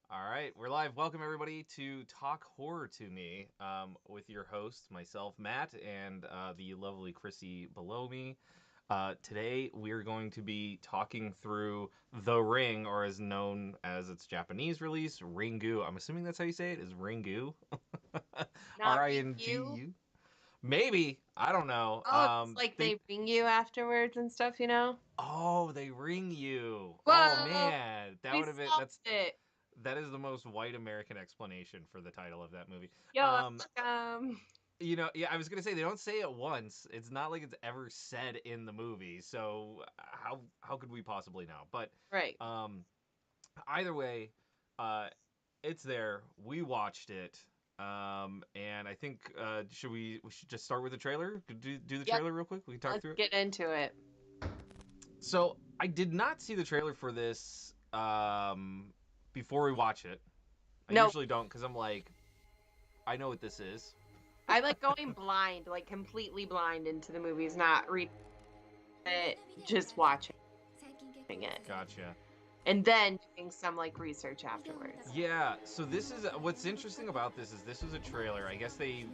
All right, we're live. Welcome everybody to Talk Horror to Me, with your host, myself, Matt, and the lovely Chrissy below me. Today we're going to be talking through The Ring, or as known as its Japanese release, Ringu. I'm assuming that's how you say it. Is Ringu? Not ring you. Ringu? Maybe. I don't know. Oh, it's like they ring you afterwards and stuff. Oh, they ring you. Oh Whoa, man, that we would have been solved that's it. that is the most white American explanation for the title of that movie. Yo, Um, welcome. yeah, I was gonna say they don't say it once. It's not like it's ever said in the movie. So how could we possibly know? But Right. um, either way, uh, it's there. We watched it. And I think we should just start with the trailer. Do the Yep. trailer real quick. We can talk Let's through it. get into it. So I did not see the trailer for this before we watch it. I No, usually don't because I'm like, I know what this is. I like going blind, like completely blind into the movies, not reading it, just watching it, Gotcha. and then doing some like research afterwards. Yeah, so this is what's interesting about this is this was a trailer. I guess they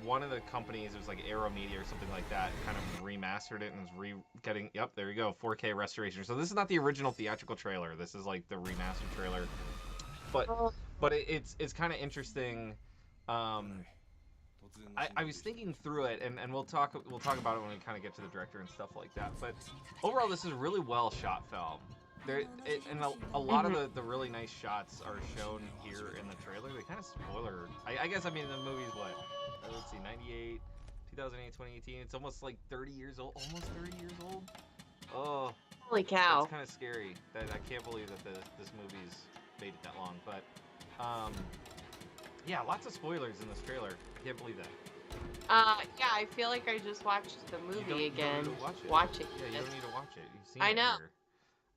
one of the companies, it was like Arrow Media or something like that, kind of remastered it and is getting. Yep, there you go, 4K restoration. So this is not the original theatrical trailer. This is like the remastered trailer. But Oh, it's kind of interesting. Um, I was thinking through it, and we'll talk about it when we kind of get to the director and stuff like that. But overall, this is a really well shot film. And a lot of mhm. the really nice shots are shown here in the trailer. They kind of spoiler. I guess I mean the movie's what? Let's see, 98, 2008, 2018. It's almost like 30 years old. Almost 30 years old. Oh, Holy that's cow. kind of scary. That I can't believe that this movie's made it that long. But um, yeah, lots of spoilers in this trailer. I can't believe that. Yeah, I feel like I just watched the movie You don't need to again, watch it. watching Yeah, you it. don't need to watch it. You've seen I it know. here.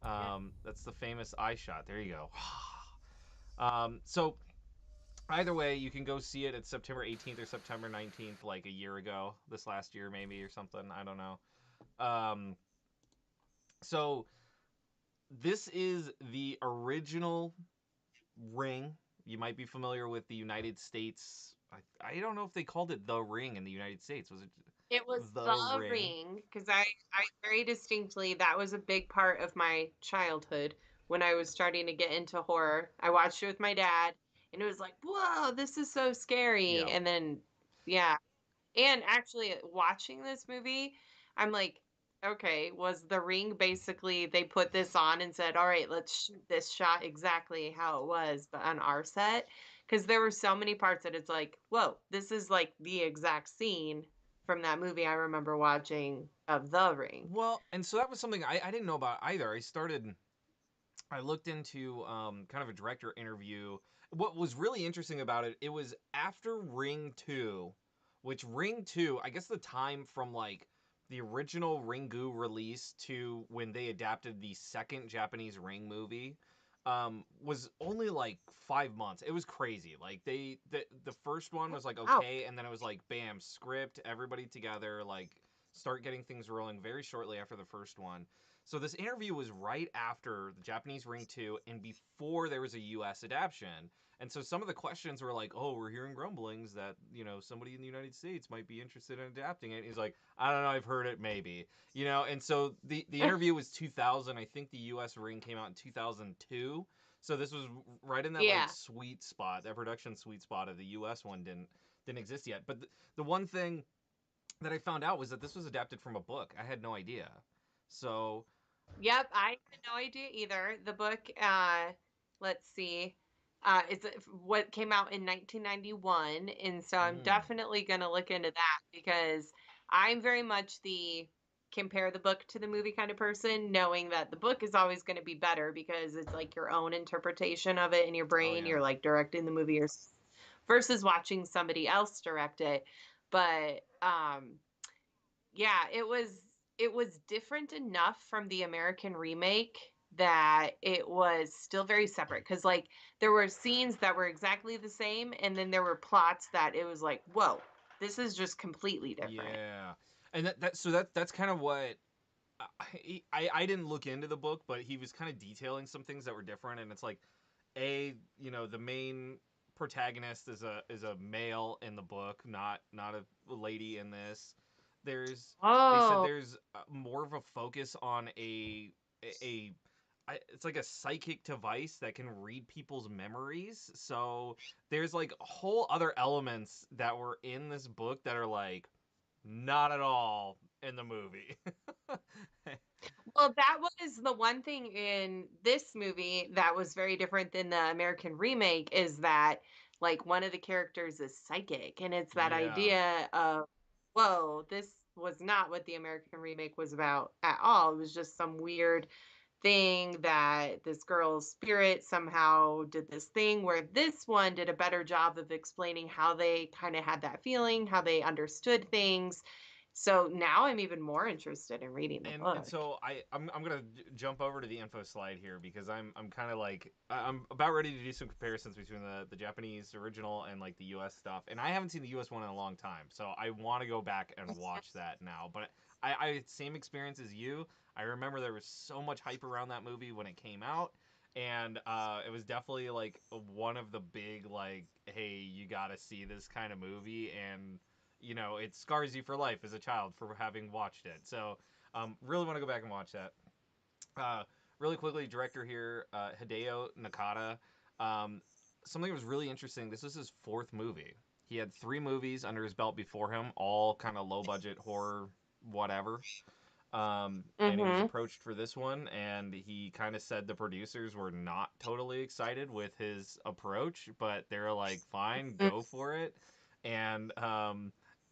Yeah. That's the famous eye shot. There you go. So either way, you can go see it. It's September 18th or September 19th, like a year ago, this last year maybe or something. I don't know. Um, so this is the original Ring. You might be familiar with the United States. I don't know if they called it the Ring in the United States. Was it It was the The Ring? Ring because I very distinctly that was a big part of my childhood when I was starting to get into horror. I watched it with my dad, and it was like, "Whoa, this is so scary!" Yeah. And then, yeah, and actually watching this movie, I'm like, okay, was The Ring basically they put this on and said, "All right, let's shoot this shot exactly how it was, but on our set." Because there were so many parts that it's like, whoa, this is like the exact scene from that movie I remember watching of The Ring. Well, and so that was something I didn't know about either. I looked into kind of a director interview. What was really interesting about it, it was after Ring 2, which Ring 2, I guess the time from like the original Ringu release to when they adapted the second Japanese Ring movie was only like 5 months. It was crazy. Like the first one was like Wow. okay, and then it was like bam, script, everybody together, like start getting things rolling very shortly after the first one. So this interview was right after the Japanese Ring 2 and before there was a US adaptation. And so some of the questions were like, "Oh, we're hearing grumblings that, somebody in the United States might be interested in adapting it." And he's like, "I don't know, I've heard it maybe." And so the interview was 2000. I think the US Ring came out in 2002. So this was right in that like Yeah. sweet spot, that production sweet spot of the US one didn't exist yet. But the one thing that I found out was that this was adapted from a book. I had no idea. So Yep, I had no idea either. The book, let's see, it's what came out in 1991, and so I'm Mm. definitely going to look into that because I'm very much the compare the book to the movie kind of person, knowing that the book is always going to be better because it's like your own interpretation of it in your Oh brain. yeah. You're like directing the movie versus watching somebody else direct it. But yeah, it was different enough from the American remake that it was still very separate because like there were scenes that were exactly the same and then there were plots that it was like, whoa, this is just completely different. Yeah. And that's kind of what I didn't look into the book, but he was kind of detailing some things that were different, and it's like the main protagonist is a male in the book, not a lady in this. There's they said Oh, there's more of a focus on a it's like a psychic device that can read people's memories. So there's like whole other elements that were in this book that are like not at all in the movie. well, that was the one thing in this movie that was very different than the American remake is that like one of the characters is psychic, and it's that Yeah. idea of, whoa, this was not what the American remake was about at all. It was just some weird thing that this girl's spirit somehow did this thing, where this one did a better job of explaining how they kind of had that feeling, how they understood things. So now I'm even more interested in reading the And book. so I'm gonna jump over to the info slide here because I'm kind of like I'm about ready to do some comparisons between the Japanese original and like the U.S. stuff, and I haven't seen the U.S. one in a long time, so I want to go back and watch that now. But I had same experience as you. I remember there was so much hype around that movie when it came out, and it was definitely like one of the big like, hey, you gotta see this kind of movie, and it scars you for life as a child for having watched it. So really want to go back and watch that. Uh, really quickly, director here, Hideo Nakata. Um, Something that was really interesting. This was his fourth movie. He had three movies under his belt before him, all kind of low budget horror, whatever. And he was Mhm. approached for this one, and he kind of said the producers were not totally excited with his approach, but they were like, "Fine, Mm. go for it." And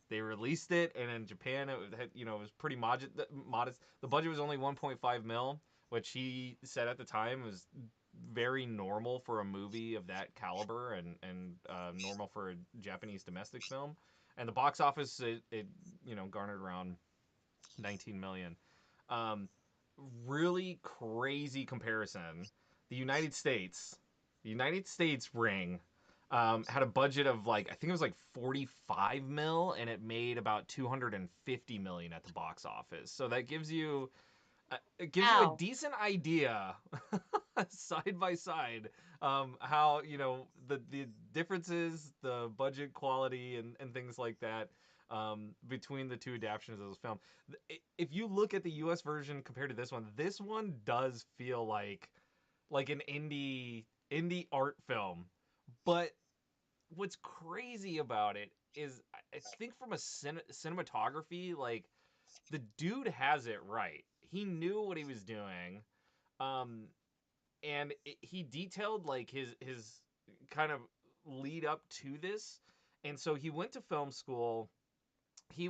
they released it, and in Japan, it was pretty modest. The budget was only 1.5 mil, which he said at the time was very normal for a movie of that caliber, and normal for a Japanese domestic film. And the box office, it garnered around 19 million. Um, Really crazy comparison. The United States, the United States Ring, had a budget of like I think it was like 45 mil, and it made about 250 million at the box office. So that gives you a Wow. decent idea side by side how the differences, the budget quality, and things like that between the two adaptations of this film. If you look at the US version compared to this one does feel like an indie art film. But what's crazy about it is I think from a cinematography, like the dude has it right. He knew what he was doing. Um, and he detailed like his kind of lead up to this. And so he went to film school. He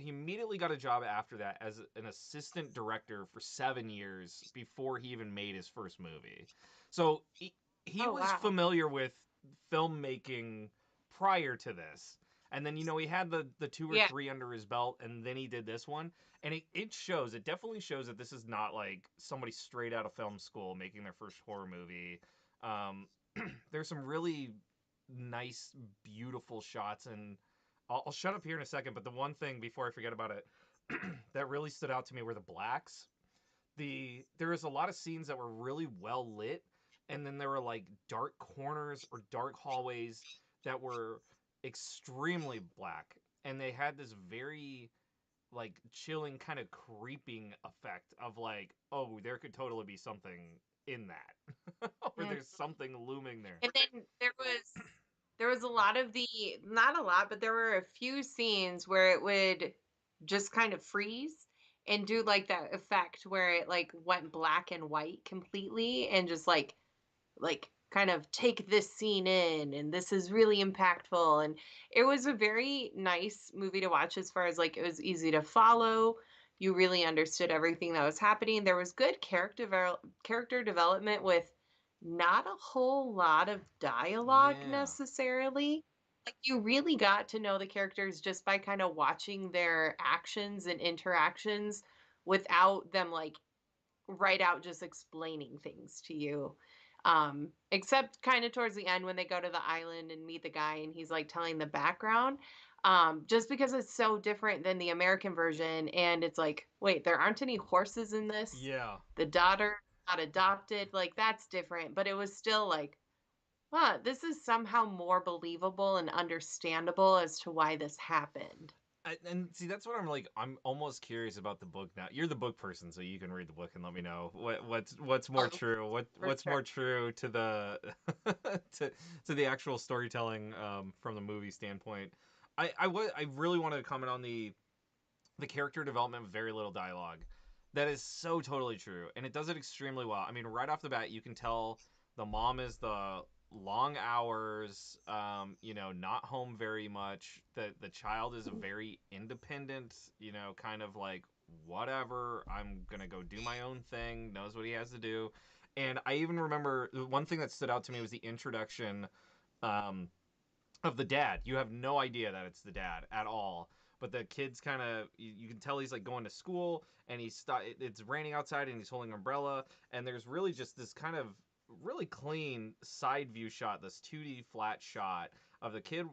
immediately got a job after that as an assistant director for 7 years before he even made his first movie. So he Oh, was wow. familiar with filmmaking prior to this. And then he had the two or Yeah. three under his belt, and then he did this one, and it shows. It definitely shows that this is not like somebody straight out of film school making their first horror movie. Um, there's some really nice, beautiful shots, and I'll shut up here in a second. But the one thing before I forget about it that really stood out to me were the blacks. There was a lot of scenes that were really well lit, and then there were like dark corners or dark hallways that were extremely black, and they had this very like chilling kind of creeping effect of like, oh, there could totally be something in that or Mm. there's something looming there. And then there was a lot of the, not a lot, but there were a few scenes where it would just kind of freeze and do like that effect where it like went black and white completely and just like kind of take this scene in, and this is really impactful. And it was a very nice movie to watch as far as like it was easy to follow. You really understood everything that was happening. There was good character development with not a whole lot of dialogue Yeah. necessarily. Like you really got to know the characters just by kind of watching their actions and interactions without them like right out just explaining things to you. Except kind of towards the end when they go to the island and meet the guy and he's like telling the background. Just because it's so different than the American version, and it's like, wait, there aren't any horses in this. Yeah. The daughter. got adopted, like, that's different, but it was still like, "Huh, this is somehow more believable and understandable as to why this happened." And see, that's what I'm like. I'm almost curious about the book now. You're the book person, so you can read the book and let me know what's more Oh, true. for What's sure. more true to the to to the actual storytelling from the movie standpoint. I really wanted to comment on the character development with very little dialogue. That is so totally true, and it does it extremely well. I mean, right off the bat, you can tell the mom is the long hours, not home very much. The child is a very independent, kind of like whatever. I'm gonna go do my own thing. Knows what he has to do, and I even remember one thing that stood out to me was the introduction. Um, of the dad. You have no idea that it's the dad at all. But the kid's kind of you can tell he's like going to school and it's raining outside and he's holding an umbrella and there's really just this kind of really clean side view shot, this 2D flat shot of the kid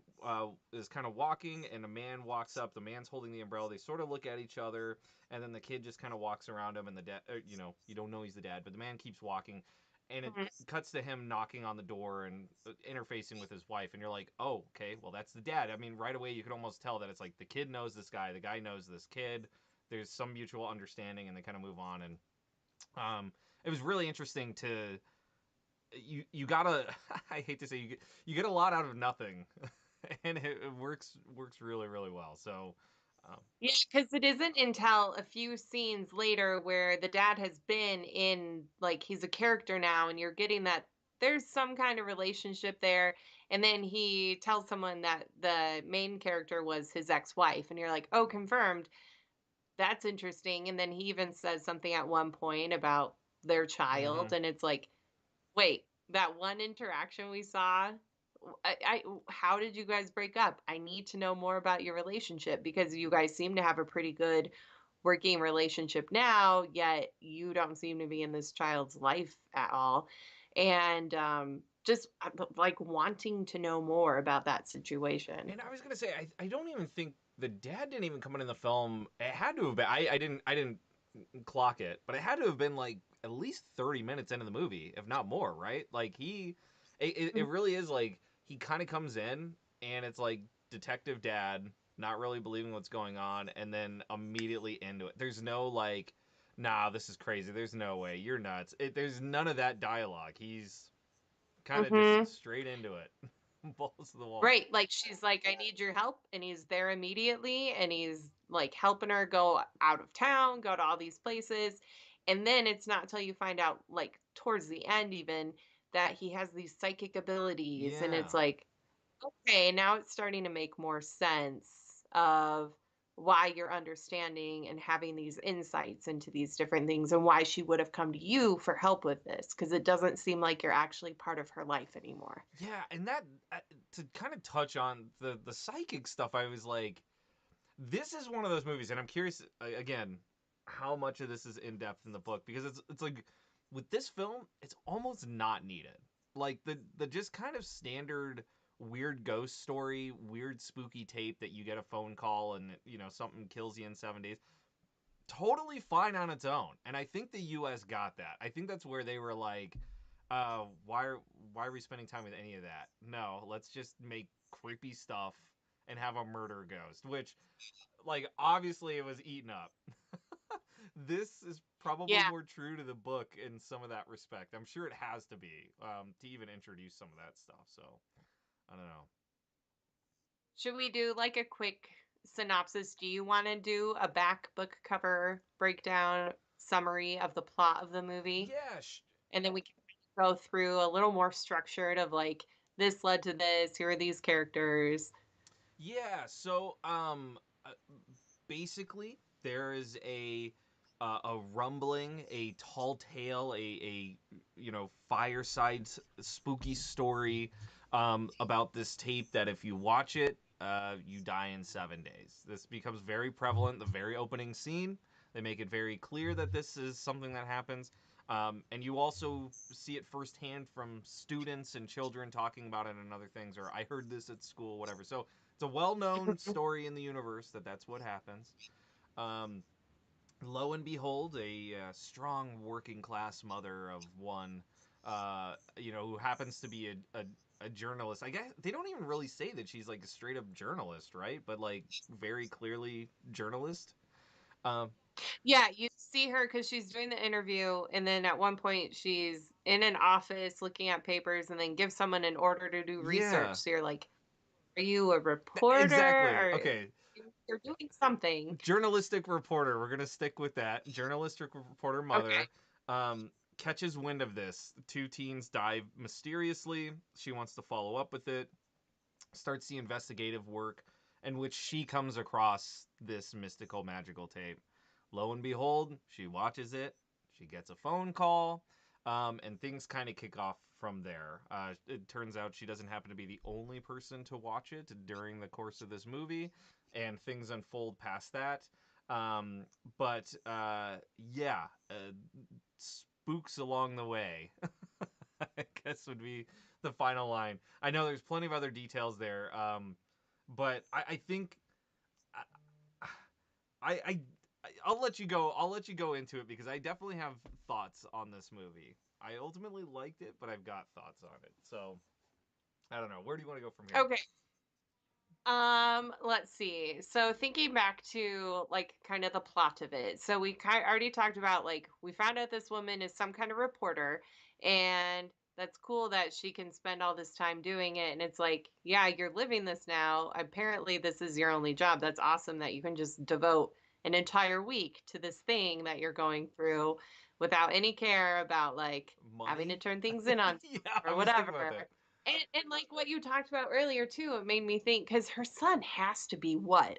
is kind of walking and a man walks up. The man's holding the umbrella. They sort of look at each other and then the kid just kind of walks around him and the dad, you don't know he's the dad, but the man keeps walking and it Mhm. cuts to him knocking on the door and interfacing with his wife and you're like, oh, okay, well, that's the dad. I mean, right away you can almost tell that it's like the kid knows this guy, the guy knows this kid, there's some mutual understanding and they kind of move on. And it was really interesting to you gotta I hate to say you get a lot out of nothing and it works really really well. So um, Yeah, because it isn't until a few scenes later where the dad has been in, like, he's a character now, and you're getting that there's some kind of relationship there. And then he tells someone that the main character was his ex-wife, and you're like, oh, confirmed. That's interesting. And then he even says something at one point about their child, mhm. and it's like, wait, that one interaction we saw, how did you guys break up? I need to know more about your relationship because you guys seem to have a pretty good working relationship now, yet you don't seem to be in this child's life at all. And just like wanting to know more about that situation. And I was gonna say, I don't even think the dad didn't even come in the film. It had to have been. I didn't clock it, but it had to have been like at least 30 minutes into the movie, if not more. Right? Like it really is like he kind of comes in and it's like detective dad not really believing what's going on, and then immediately into it. There's no like, nah, this is crazy. There's no way. You're nuts. There's none of that dialogue. He's kind of just Mm-hmm. straight into it, balls to the wall. Right, like, she's like, "I need your help," and he's there immediately, and he's, like, helping her go out of town, go to all these places, and then it's not till you find out, like, towards the end even, that he has these psychic abilities, and it's Yeah. like, okay, now it's starting to make more sense of why you're understanding and having these insights into these different things and why she would have come to you for help with this, because it doesn't seem like you're actually part of her life anymore. Yeah, and that to kind of touch on the psychic stuff, I was like, this is one of those movies, and I'm curious again how much of this is in depth in the book because it's like with this film, it's almost not needed. Like the just kind of standard weird ghost story, weird spooky tape that you get a phone call and something kills you in 7 days. Totally fine on its own, and I think the U.S. got that. I think that's where they were like, why are we spending time with any of that? No, let's just make creepy stuff and have a murder ghost, which like obviously it was eaten up. This is probably Yeah. more true to the book in some of that respect. I'm sure it has to be to even introduce some of that stuff. So I don't know. Should we do like a quick synopsis? Do you want to do a back book cover breakdown summary of the plot of the movie? Yeah, And then we can go through a little more structured of like, this led to this, here are these characters. yeah. So basically there is a rumbling, a tall tale, a fireside spooky story about this tape that if you watch it, you die in 7 days. This becomes very prevalent. The very opening scene, they make it very clear that this is something that happens. And you also see it firsthand from students and children talking about it and other things, or I heard this at school, whatever. So it's a well-known story in the universe that that's what happens. Um, lo and behold, a strong working class mother of one, who happens to be a journalist. I guess they don't even really say that she's like a straight up journalist, right? But like very clearly journalist. Um, Yeah, you see her because she's doing the interview, and then at one point she's in an office looking at papers, and then gives someone an order to do research. yeah, So you're like, are you a reporter? exactly. Or Okay, you're doing something? journalistic reporter. We're gonna stick with that. Journalistic reporter Okay. mother catches wind of this. Two teens die mysteriously. She wants to follow up with it. Starts the investigative work, in which she comes across this mystical magical tape. Lo and behold, she watches it. She gets a phone call. And things kind of kick off from there. It turns out she doesn't happen to be the only person to watch it during the course of this movie, and things unfold past that. Um, but spooks along the way. I guess would be the final line. I know there's plenty of other details there, but I think I, I I'll let you go. I'll let you go into it because I definitely have thoughts on this movie. I ultimately liked it, but I've got thoughts on it. So I don't know. Where do you want to go from here? Okay. Let's see. So thinking back to like kind of the plot of it. So we kind already talked about like we found out this woman is some kind of reporter, and that's cool that she can spend all this time doing it. And it's like, yeah, you're living this now. Apparently, this is your only job. That's awesome that you can just devote an entire week to this thing that you're going through without any care about like having to Money? turn things in on Yeah, I or was thinking about whatever. that. And like what you talked about earlier too, it made me think because her son has to be what,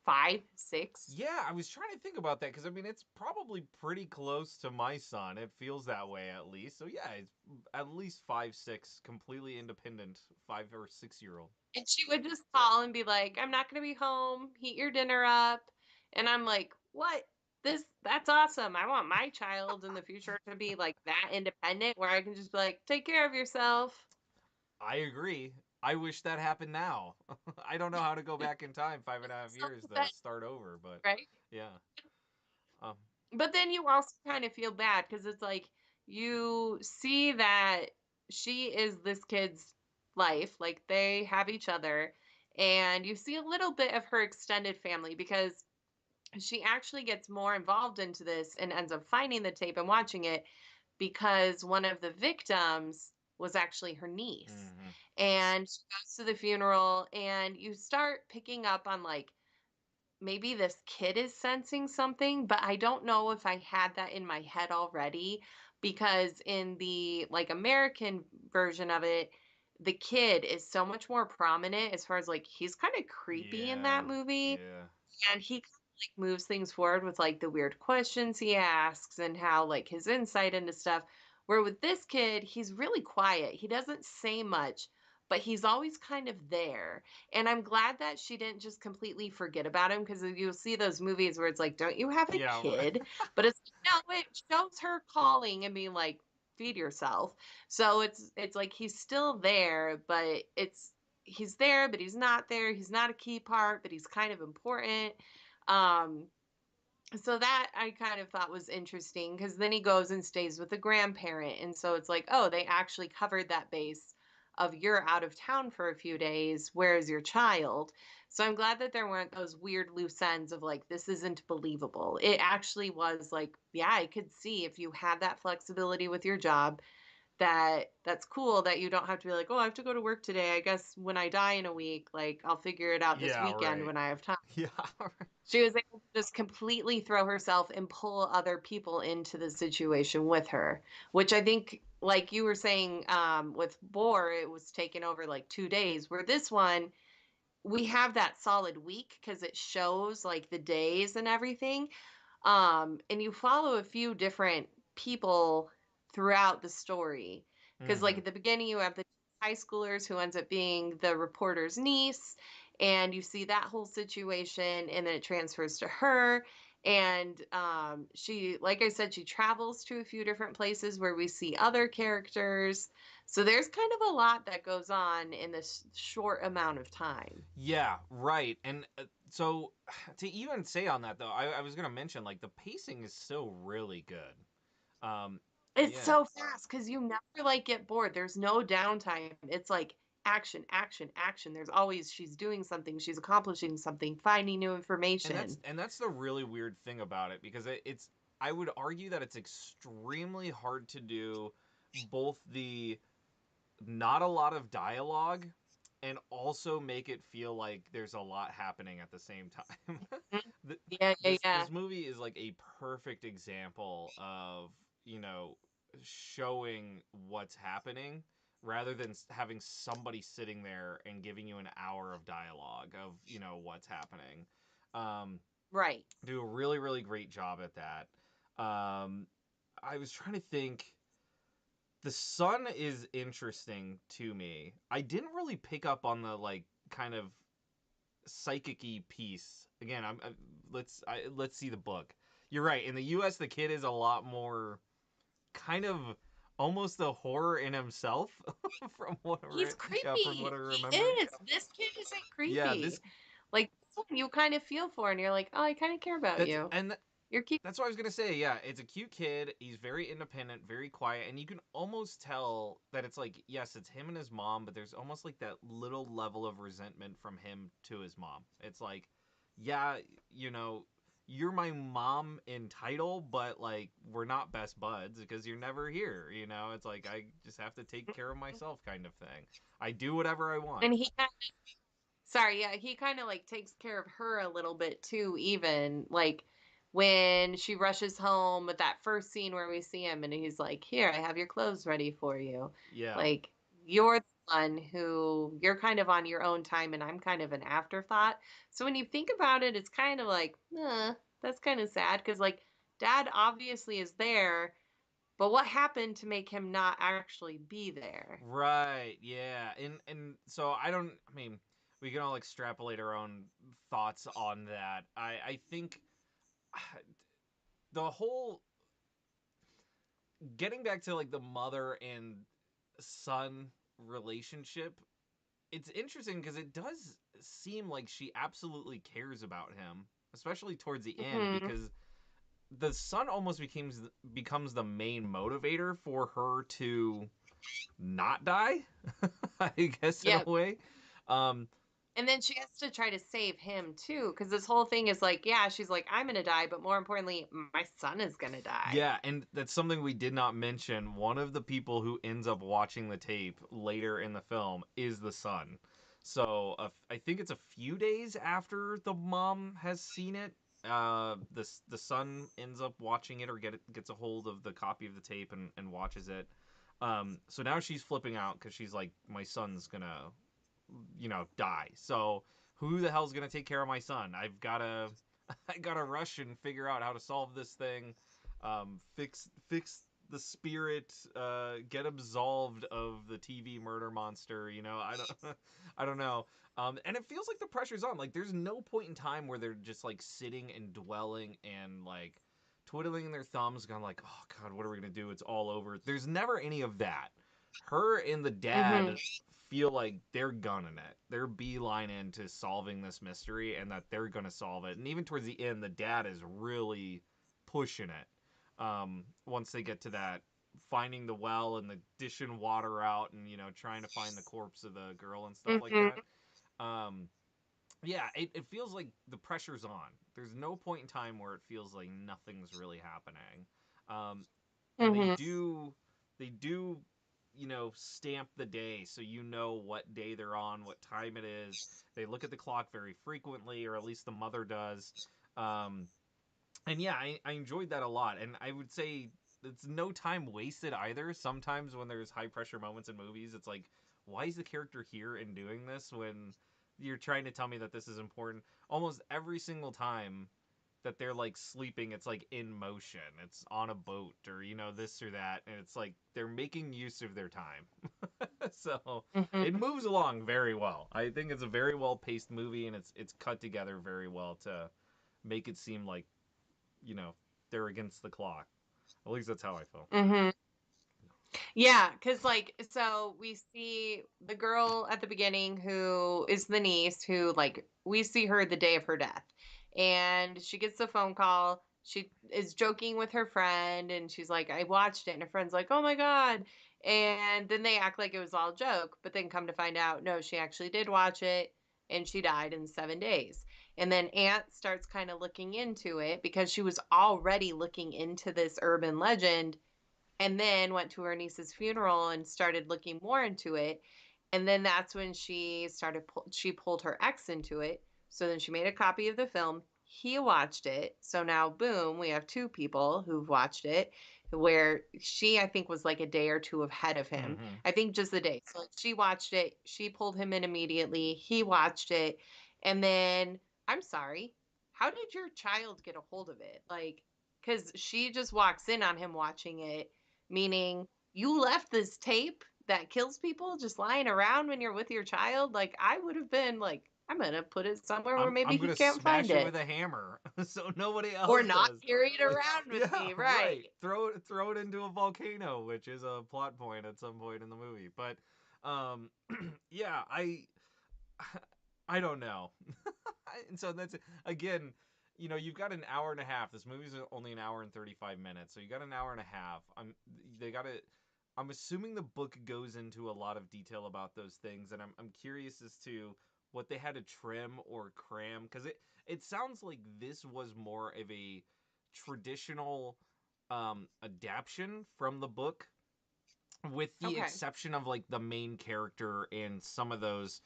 5, 6? Yeah, I was trying to think about that because I mean it's probably pretty close to my son. It feels that way at least. So yeah, it's at least 5, 6, completely independent 5 or 6 year old. And she would just call and be like, I'm not gonna be home, heat your dinner up. And I'm like, what? That's awesome. I want my child in the future to be like that independent where I can just be like, take care of yourself. I agree. I wish that happened now. I don't know how to go back in time five and a half Self years to defense, start over, but right? yeah. Um, But then you also kind of feel bad because it's like you see that she is this kid's life, like they have each other, and you see a little bit of her extended family because she actually gets more involved into this and ends up finding the tape and watching it because one of the victims was actually her niece. mhm. And she goes to the funeral, and you start picking up on like maybe this kid is sensing something, but I don't know if I had that in my head already because in the like American version of it, the kid is so much more prominent as far as like he's kind of creepy in Yeah, that movie, yeah, and he kind of like moves things forward with like the weird questions he asks and how like his insight into stuff. Where with this kid, he's really quiet. He doesn't say much, but he's always kind of there. And I'm glad that she didn't just completely forget about him because you'll see those movies where it's like, don't you have a yeah. kid? But it's no, it shows her calling and being like, feed yourself. So it's like he's still there, but it's he's there, but he's not there. He's not a key part, but he's kind of important. Um, so that I kind of thought was interesting because then he goes and stays with a grandparent. And so it's like, oh, they actually covered that base of you're out of town for a few days. Where's your child? So I'm glad that there weren't those weird loose ends of like, this isn't believable. It actually was like, yeah, I could see if you had that flexibility with your job that's cool that you don't have to be like, "Oh, I have to go to work today. I guess when I die in a week, like I'll figure it out this Yeah, weekend right. when I have time." Yeah, She was able to just completely throw herself and pull other people into the situation with her, which I think like you were saying with Boar, it was taken over like 2 days, where this one we have that solid week because it shows like the days and everything. And you follow a few different people throughout the story because like hmm at the beginning you have the high schoolers who ends up being the reporter's niece, and you see that whole situation, and then it transfers to her. And she, like I said, she travels to a few different places where we see other characters. So there's kind of a lot that goes on in this short amount of time. Yeah, right. And So to even say on that though, I was gonna mention like the pacing is still really good. Um, It's yeah, so fast because you never like get bored. There's no downtime. It's like action, action, action. There's always she's doing something, she's accomplishing something, finding new information. and that's the really weird thing about it because it's I would argue that it's extremely hard to do both the not a lot of dialogue and also make it feel like there's a lot happening at the same time. Mhm. Yeah, yeah, yeah. This movie is like a perfect example of, you know, showing what's happening rather than having somebody sitting there and giving you an hour of dialogue of, you know, what's happening. Um, Right. do a really really great job at that. I was trying to think, the sun is interesting to me. I didn't really pick up on the like kind of psychic-y piece. Again, let's see the book. You're right. In the U.S., the kid is a lot more kind of almost a horror in himself, He's from what creepy. I He remember. is. This kid isn't Yeah, creepy. Like this one you kind of feel for and you're like, "Oh, I kind of care about that's you. and You're cute." that's what I was gonna say. Yeah, it's a cute kid. He's very independent, very quiet, and you can almost tell that it's like, yes, it's him and his mom, but there's almost like that little level of resentment from him to his mom. It's like, yeah, you know, you're my mom in title, but like we're not best buds because you're never here. You know, it's like I just have to take care of myself, kind of thing. I do whatever I want. And he sorry, yeah, he kind of like takes care of her a little bit too, even like when she rushes home with that first scene where we see him and he's like, "Here, I have your clothes ready for you." Yeah, Like, you're the one who you're kind of on your own time and I'm kind of an afterthought. So when you think about it, it's kind of like, that's kind of sad because like dad obviously is there, but what happened to make him not actually be there? right. Yeah, and so I don't. I mean, we can all extrapolate our own thoughts on that. I think the whole getting back to like the mother and son relationship, it's interesting because it does seem like she absolutely cares about him, especially towards the end, Hmm. because the son almost becomes the main motivator for her to not die. I guess in a Yeah, way. Um, and then she has to try to save him too, because this whole thing is like, yeah, she's like, I'm gonna die, but more importantly, my son is gonna die. Yeah, and that's something we did not mention. One of the people who ends up watching the tape later in the film is the son. So I think it's a few days after the mom has seen it. The son ends up watching it or gets a hold of the copy of the tape and watches it. So now she's flipping out because she's like, my son's gonna, you know, die. So who the hell's gonna take care of my son? I've gotta I gotta rush and figure out how to solve this thing, fix the spirit, get absolved of the TV murder monster. You know, I don't I don't know. And it feels like the pressure's on. Like there's no point in time where they're just like sitting and dwelling and like twiddling their thumbs, going like, oh god, what are we gonna do? It's all over. There's never any of that. Her and the Hmm. dad feel like they're gunning it. They're beeline into solving this mystery and that they're going to solve it. And even towards the end, the dad is really pushing it. Once they get to that, finding the well and the dishing water out and, you know, trying to find the corpse of the girl and stuff like Hmm. that. Um, yeah, it feels like the pressure's on. There's no point in time where it feels like nothing's really happening. Um, and Hmm. they do, you know, stamp the day so you know what day they're on, what time it is. They look at the clock very frequently, or at least the mother does. Um, and yeah, I enjoyed that a lot. And I would say it's no time wasted either. Sometimes when there's high pressure moments in movies, it's like, why is the character here and doing this when you're trying to tell me that this is important? Almost every single time that they're like sleeping, it's like in motion, it's on a boat, or you know, this or that, and it's like they're making use of their time. So it Hmm. moves along very well. I think it's a very well paced movie, and it's cut together very well to make it seem like, you know, they're against the clock. At least that's how I felt. Hmm. Yeah, because like, so we see the girl at the beginning who is the niece who, like, we see her the day of her death. And she gets the phone call. She is joking with her friend, and she's like, I watched it. And her friend's like, oh my God. And then they act like it was all a joke, but then come to find out, no, she actually did watch it, and she died in 7 days. And then Aunt starts kind of looking into it because she was already looking into this urban legend, and then went to her niece's funeral and started looking more into it. And then that's when she pulled her ex into it. So then she made a copy of the film. He watched it. So now, boom, we have two people who've watched it, where she, I think, was like a day or two ahead of him. Mm-hmm. I think just the day. So she watched it. She pulled him in immediately. He watched it. And then, I'm sorry, how did your child get a hold of it? Like, because she just walks in on him watching it, meaning you left this tape that kills people just lying around when you're with your child. Like, I would have been like, I'm gonna put it somewhere where maybe I'm he gonna can't find smash it it, with a hammer so nobody or else not does. carry it around with Yeah, me, right? right. Throw it into a volcano, which is a plot point at some point in the movie. But yeah, I don't know. And so that's again, you've got an hour and a half. This movie's only an hour and 35 minutes, so you got an hour and a half. They got it. I'm assuming the book goes into a lot of detail about those things, and I'm curious as to what they had to trim or cram, because it sounds like this was more of a traditional adaptation from the book, with the Okay. exception of like the main character and some of those.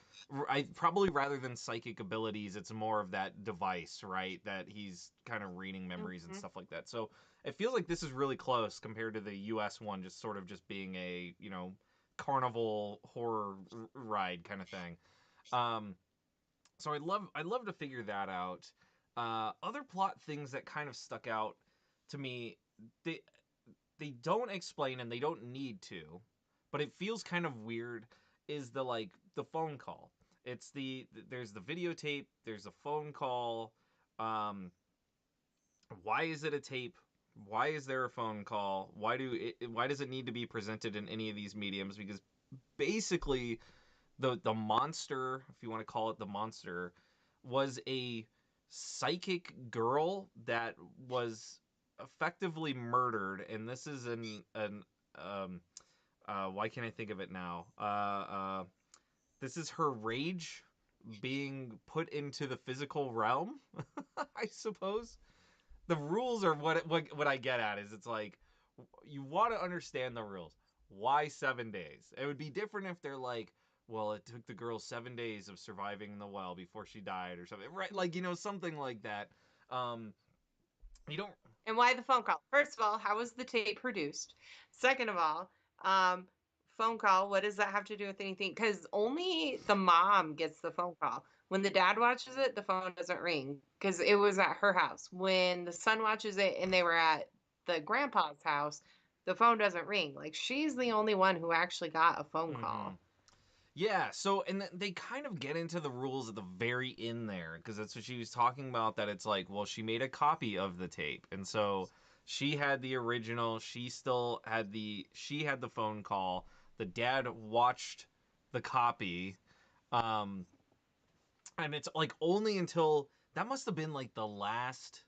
I probably, rather than psychic abilities, it's more of that device, right, that he's kind of reading memories and Hmm. stuff like that. So it feels like this is really close compared to the US one, just sort of just being a carnival horror ride kind of thing. um so I'd love to figure that out. Other plot things that kind of stuck out to me, they they don't explain, and they don't need to, but it feels kind of weird, is the phone call. It's there's the videotape, there's a phone call. Um why is it a tape? Why is there a phone call? Why does it need to be presented in any of these mediums? Because basically the monster, if you want to call it the monster, was a psychic girl that was effectively murdered, and this is an um why can't I think of it now? This is her rage being put into the physical realm, I suppose. The rules are what I get at, is it's like, you want to understand the rules. Why 7 days? It would be different if they're like, well, it took the girl 7 days of surviving in the well before she died or something, right? Like, something like that. Um, you don't. And why the phone call? First of all, how was the tape produced? Second of all, um, phone call, what does that have to do with anything? Because only the mom gets the phone call. When the dad watches it, the phone doesn't ring because it was at her house. When the son watches it and they were at the grandpa's house, the phone doesn't ring. Like, she's the only one who actually got a phone Mm-hmm. call. Yeah, so and they kind of get into the rules at the very end there, because that's what she was talking about, that it's like, well, she made a copy of the tape, and so she had the original, she had the phone call, the dad watched the copy, um and it's like only until that must have been like the last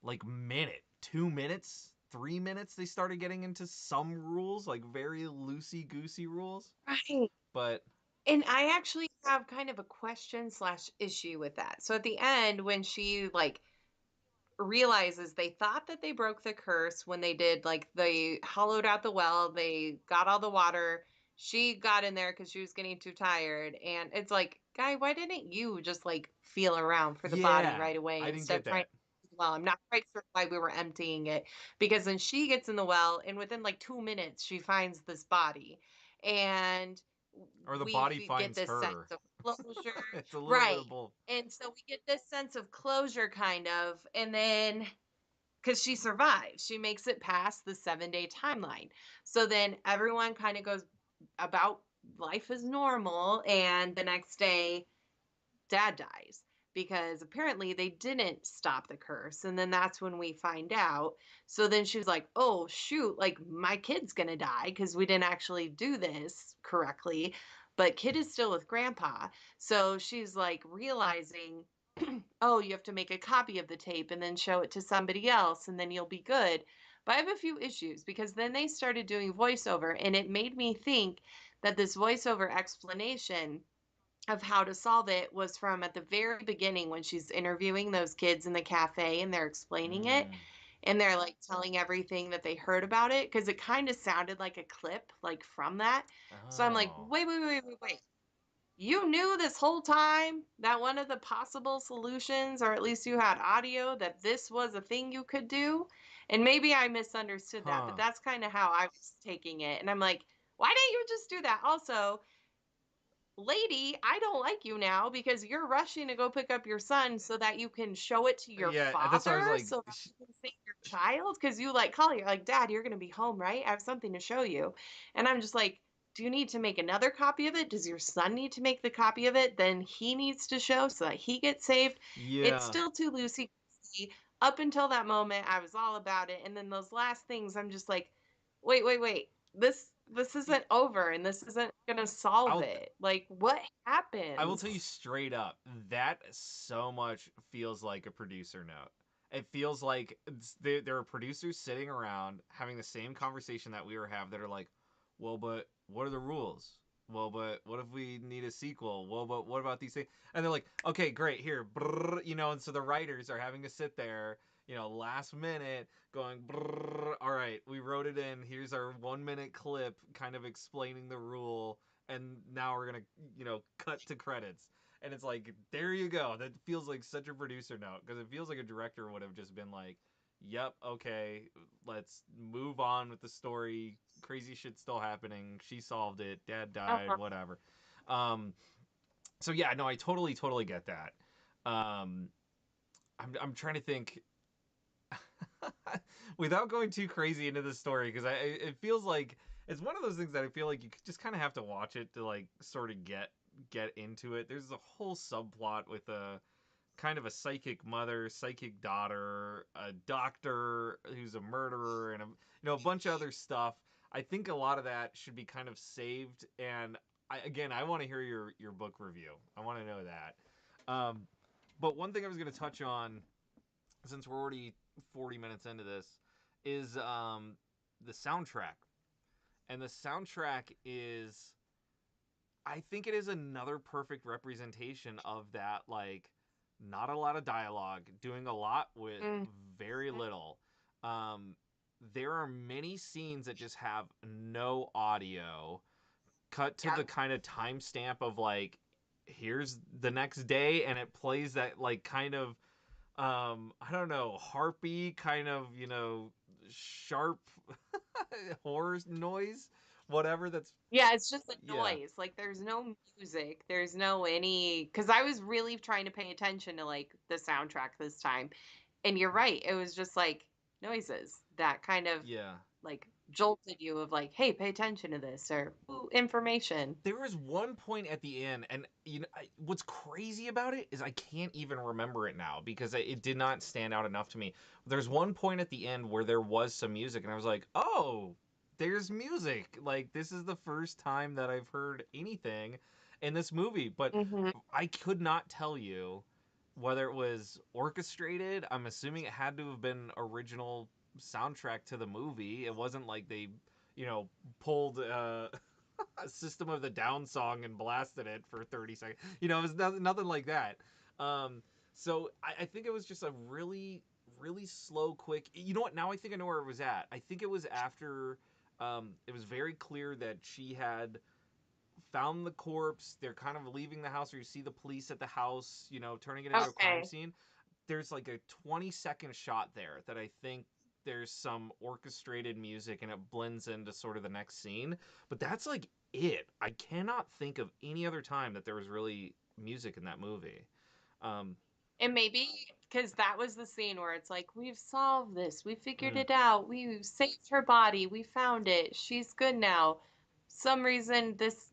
like minute, 2 minutes, 3 minutes, they started getting into some rules, like very loosey goosey rules. Right. But And I actually have kind of a question slash issue with that. So at the end, when she like realizes they thought that they broke the curse when they did, like, they hollowed out the well, they got all the water, she got in there because she was getting too tired, and it's like, guy, why didn't you just like feel around for the body yeah, right away I didn't instead get of trying that. to, well, I'm not quite sure why we were emptying it, because then she gets in the well and within like 2 minutes she finds this body, and Or the we body get finds this sense her. of closure. It's a little bit Right. of both. And so we get this sense of closure, kind of, and then because she survives, she makes it past the 7 day timeline. So then everyone kind of goes about life as normal, and the next day, dad dies because apparently they didn't stop the curse. And then that's when we find out. So then she was like, oh, shoot, like my kid's going to die because we didn't actually do this correctly. But kid is still with grandpa. So she's like realizing, oh, you have to make a copy of the tape and then show it to somebody else and then you'll be good. But I have a few issues because then they started doing voiceover and it made me think that this voiceover explanation of how to solve it was from at the very beginning when she's interviewing those kids in the cafe and they're explaining it Mm. and they're like telling everything that they heard about it because it kind of sounded like a clip like from that. So I'm like, Oh. wait. You knew this whole time that one of the possible solutions, or at least you had audio, that this was a thing you could do. And maybe I misunderstood that, but Huh. that's kind of how I was taking it. And I'm like, why didn't you just do that? Also, lady, I don't like you now because you're rushing to go pick up your son so that you can show it to your Yeah, that's why I was father like, so that you can save your child. Because you like call, you're like, Dad, you're going to be home, right? I have something to show you. And I'm just like, do you need to make another copy of it? Does your son need to make the copy of it? Then he needs to show so that he gets saved. It's yeah. still too loosey goosey. Up until that moment, I was all about it. And then those last things, I'm just like, wait. This isn't over and this isn't gonna solve I'll it. Like, what I will tell you happens? straight up, that so much feels like a producer note. It feels like there are producers sitting around having the same conversation that we were having that are like, well, but what are the rules? Well, but what if we need a sequel? Well, but what about these things? And they're like, okay, great, here, brrr, and so the writers are having to sit there, last minute going, brrr, all right, we wrote it in. Here's our 1 minute clip kind of explaining the rule and now we're gonna cut to credits and it's like there you go. That feels like such a producer note because it feels like a director would have just been like, yep, okay, let's move on with the story. Crazy shit's still happening. She solved it. Dad died. Uh-huh. Whatever. um so yeah, no, I totally get that. I'm trying to think without going too crazy into the story because it feels like it's one of those things that I feel like you just kind of have to watch it to like sort of get into it. There's a whole subplot with a kind of a psychic mother, psychic daughter, a doctor who's a murderer, and a bunch of other stuff. I think a lot of that should be kind of saved. And I want to hear your book review. I want to know that. But one thing I was going to touch on since we're already 40 minutes into this is the soundtrack. And the soundtrack is I think it is another perfect representation of that like not a lot of dialogue, doing a lot with Mhm. very little. Um there are many scenes that just have no audio, cut to the Yep. kind of timestamp of like here's the next day and it plays that like kind of I don't know, harpy kind of, sharp horror noise, whatever that's Yeah, it's just a yeah. noise. Like there's no music. There's no any because I was really trying to pay attention to like the soundtrack this time. And you're right. It was just like noises that kind of Yeah. like jolted you of like, hey, pay attention to this or ooh, information. There was one point at the end, and what's crazy about it is I can't even remember it now because it did not stand out enough to me. There's one point at the end where there was some music, and I was like, "Oh, there's music! Like this is the first time that I've heard anything in this movie." But Hmm. I could not tell you whether it was orchestrated. I'm assuming it had to have been original soundtrack to the movie. It wasn't like they, pulled a System of the Down song and blasted it for 30 seconds. It was nothing like that. Um, so I think it was just a really slow, quick. You know what? Now I think I know where it was at. I think it was after. It was very clear that she had found the corpse. They're kind of leaving the house, or you see the police at the house. Turning it into a crime Okay. scene. There's like a 20-second shot there that I think there's some orchestrated music and it blends into sort of the next scene. But that's like it. I cannot think of any other time that there was really music in that movie. Um, And maybe because that was the scene where it's like, we've solved this, we figured mm, it out, we saved her body, we found it, she's good now. Some reason this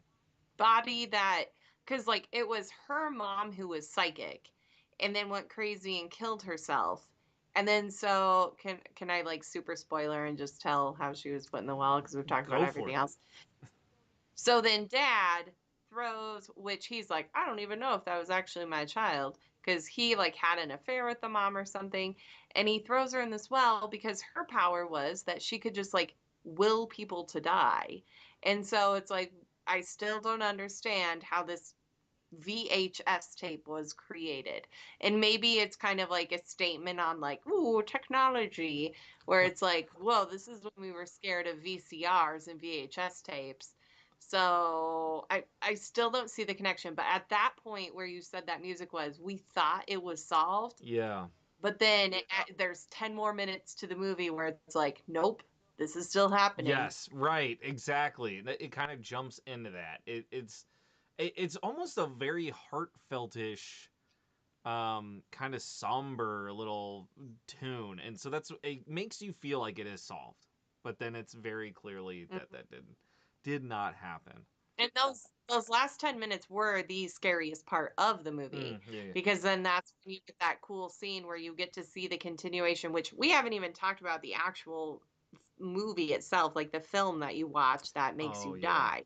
body that, because like it was her mom who was psychic, and then went crazy and killed herself. And then so can I like super spoiler and just tell how she was put in the well because we've talked about Go for everything it. else. So then dad throws, which he's like, I don't even know if that was actually my child because he like had an affair with the mom or something. And he throws her in this well because her power was that she could just like will people to die. And so it's like, I still don't understand how this VHS tape was created. And maybe it's kind of like a statement on like, ooh, technology, where it's like, whoa, this is when we were scared of VCRs and VHS tapes. So I still don't see the connection. But at that point where you said that music was, we thought it was solved. Yeah. But then there's 10 more minutes to the movie where it's like, nope, this is still happening. Yes, right, exactly. It kind of jumps into that. It's almost a very heartfeltish, kind of somber little tune, and so it makes you feel like it is solved, but then it's very clearly that did not happen. And those last 10 minutes were the scariest part of the movie Yeah, yeah. because then that's when you get that cool scene where you get to see the continuation, which we haven't even talked about the actual movie itself, like the film that you watch that makes Oh you yeah. die.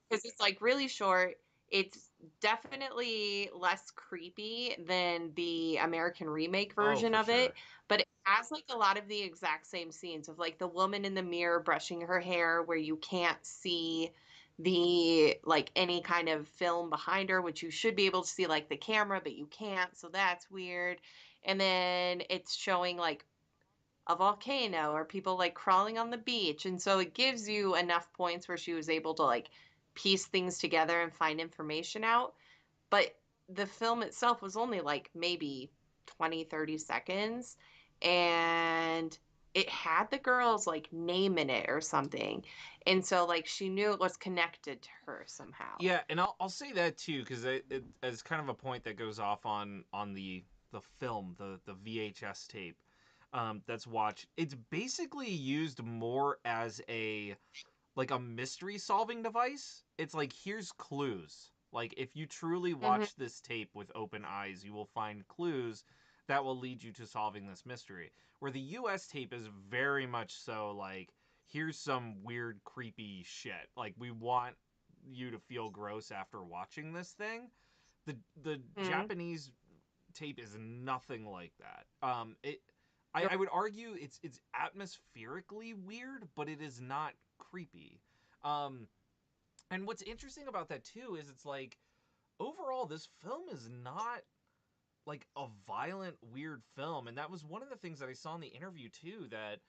Because it's like really short. It's definitely less creepy than the American remake Oh, version for of it, sure. but it has like a lot of the exact same scenes of like the woman in the mirror brushing her hair where you can't see the like any kind of film behind her, which you should be able to see like the camera, but you can't, so that's weird. And then it's showing like a volcano or people like crawling on the beach. And so it gives you enough points where she was able to like piece things together and find information out. But the film itself was only like maybe 20, 30 seconds. And it had the girl's like name in it or something. And so like she knew it was connected to her somehow. Yeah, and I'll say that too because it's kind of a point that goes off on the film, the VHS tape, that's watched. It's basically used more as a like a mystery solving device. It's like here's clues. Like if you truly Hmm. watch this tape with open eyes, you will find clues that will lead you to solving this mystery. Where the US tape is very much so like here's some weird creepy shit. Like we want you to feel gross after watching this thing. The Hmm. Japanese tape is nothing like that. I would argue it's atmospherically weird, but it is not creepy. Um, and what's interesting about that too is it's like overall this film is not like a violent weird film, and that was one of the things that I saw in the interview too that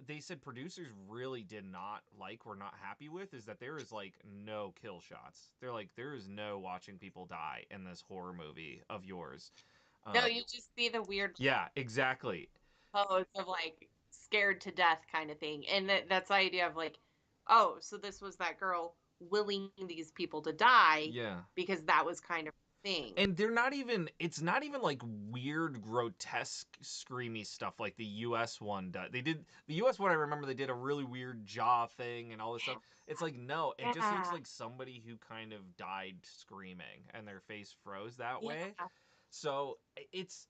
they said producers really did not like, were not happy with, is that there is like no kill shots. They're like there is no watching people die in this horror movie of yours. No, um, you just see the weird yeah, exactly. pose of like scared to death kind of thing. And that's the idea of like, oh, so this was that girl willing these people to die Yeah. because that was kind of her thing. And they're not even, it's not even like weird grotesque screamy stuff like the US one does. They did the US one, I remember they did a really weird jaw thing and all this stuff. It's like no, it just looks Yeah. like somebody who kind of died screaming and their face froze that Yeah. way. So it's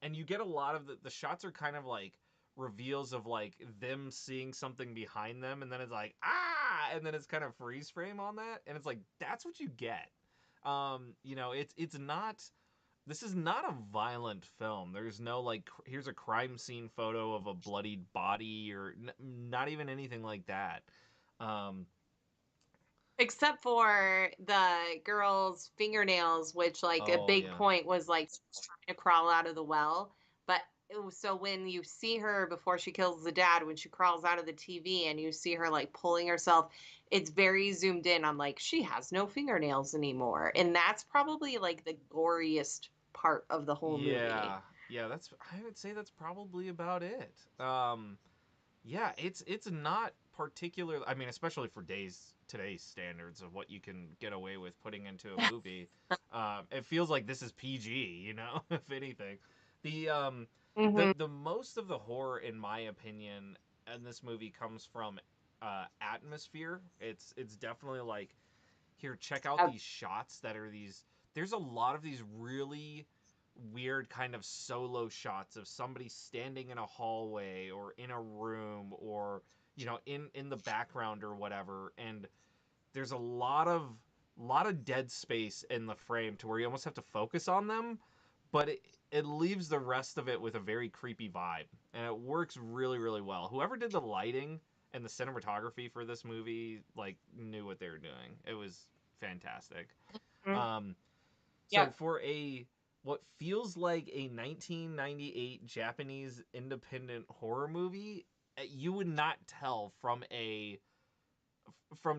and you get a lot of the shots are kind of like reveals of like them seeing something behind them, and then it's like ah, and then it's kind of freeze frame on that, and it's like that's what you get. It's not, this is not a violent film. There's no like here's a crime scene photo of a bloodied body or not even anything like that. um Except for the girl's fingernails, which like a oh big yeah. point was like she's trying to crawl out of the well. But so when you see her before she kills the dad, when she crawls out of the TV and you see her like pulling herself, it's very zoomed in on like she has no fingernails anymore. And that's probably like the goriest part of the whole movie. Yeah, yeah, that's, I would say that's probably about it. Yeah, it's not particular. I mean, especially for today's standards of what you can get away with putting into a movie. It feels like this is PG, if anything. The Hmm. the most of the horror, in my opinion, in this movie comes from atmosphere. It's definitely like here, check out these shots that are these. There's a lot of these really weird kind of solo shots of somebody standing in a hallway or in a room or in the background or whatever, and there's a lot of dead space in the frame to where you almost have to focus on them, but it leaves the rest of it with a very creepy vibe, and it works really, really well. Whoever did the lighting and the cinematography for this movie like knew what they were doing. It was fantastic. Mhm. um so Yeah. for a what feels like a 1998 Japanese independent horror movie, you would not tell from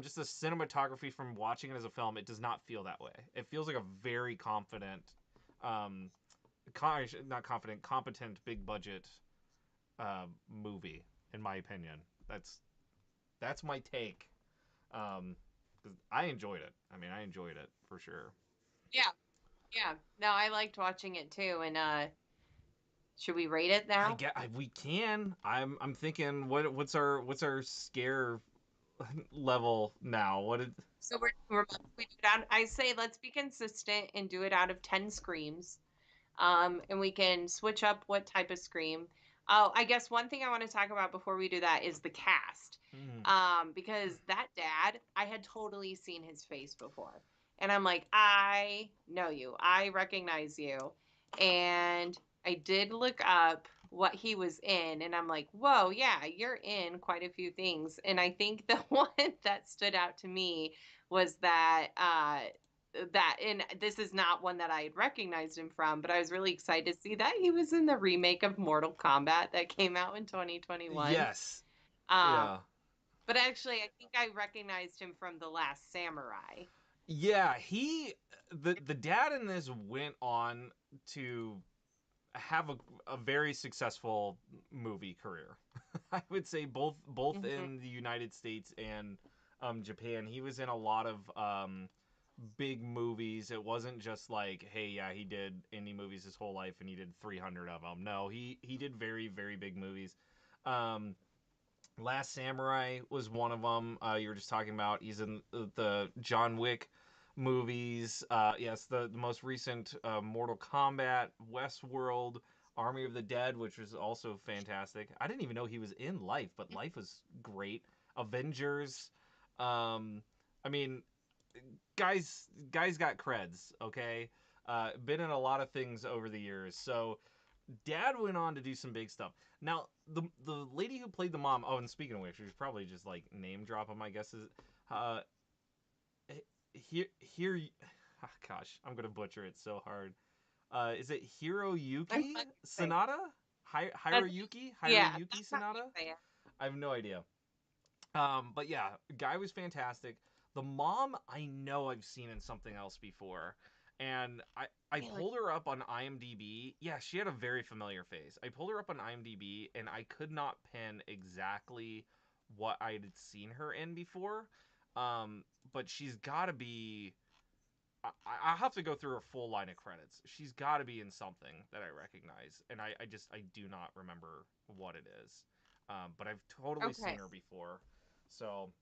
just the cinematography from watching it as a film. It does not feel that way. It feels like a very confident, um, not confident, competent, big budget movie, in my opinion. That's my take. Um, 'Cause I enjoyed it. I mean, I enjoyed it for sure. Yeah. Yeah. No, I liked watching it too. And should we rate it I now? get we can. I'm thinking what's our scare level now? What did So we do it out. I say let's be consistent and do it out of 10 screams. And we can switch up what type of scream. Oh, I guess one thing I want to talk about before we do that is the cast. hmm. Because that dad, I had totally seen his face before. And I'm like, I know you. I recognize you. And I did look up what he was in, and I'm like, whoa, yeah, you're in quite a few things. And I think the one that stood out to me was that and this is not one that I had recognized him from, but I was really excited to see that he was in the remake of Mortal Kombat that came out in 2021. Yes. Um, Yeah. but actually, I think I recognized him from The Last Samurai. Yeah, the dad in this went on to have a very successful movie career. I would say both Hmm. in the United States and Japan. He was in a lot of big movies. It wasn't just like, hey, yeah, he did indie movies his whole life and he did 300 of them. No, he did very, very big movies. Um, Last Samurai was one of them. You were just talking about. He's in the John Wick movies. Yes, the most recent Mortal Kombat, Westworld, Army of the Dead, which was also fantastic. I didn't even know he was in Life, but Life was great. Avengers. Um, I mean, guys got creds. Okay, been in a lot of things over the years. So Dad went on to do some big stuff. Now, the lady who played the mom. Oh, and speaking of which, she's probably just like name drop my guess is, uh, here. Oh, gosh, I'm gonna butcher it so hard. Is it That's Hiroyuki how you say it. Sonata? That's, Hiroyuki yeah, Hiroyuki that's how you Sonata? say it. I have no idea. But yeah, guy was fantastic. The mom, I know I've seen in something else before, and I Really? pulled her up on IMDb. Yeah, she had a very familiar face. I pulled her up on IMDb, and I could not pin exactly what I had seen her in before. But she's got to be. I have to go through her full line of credits. She's got to be in something that I recognize, and I do not remember what it is. But I've totally seen Okay. her before, so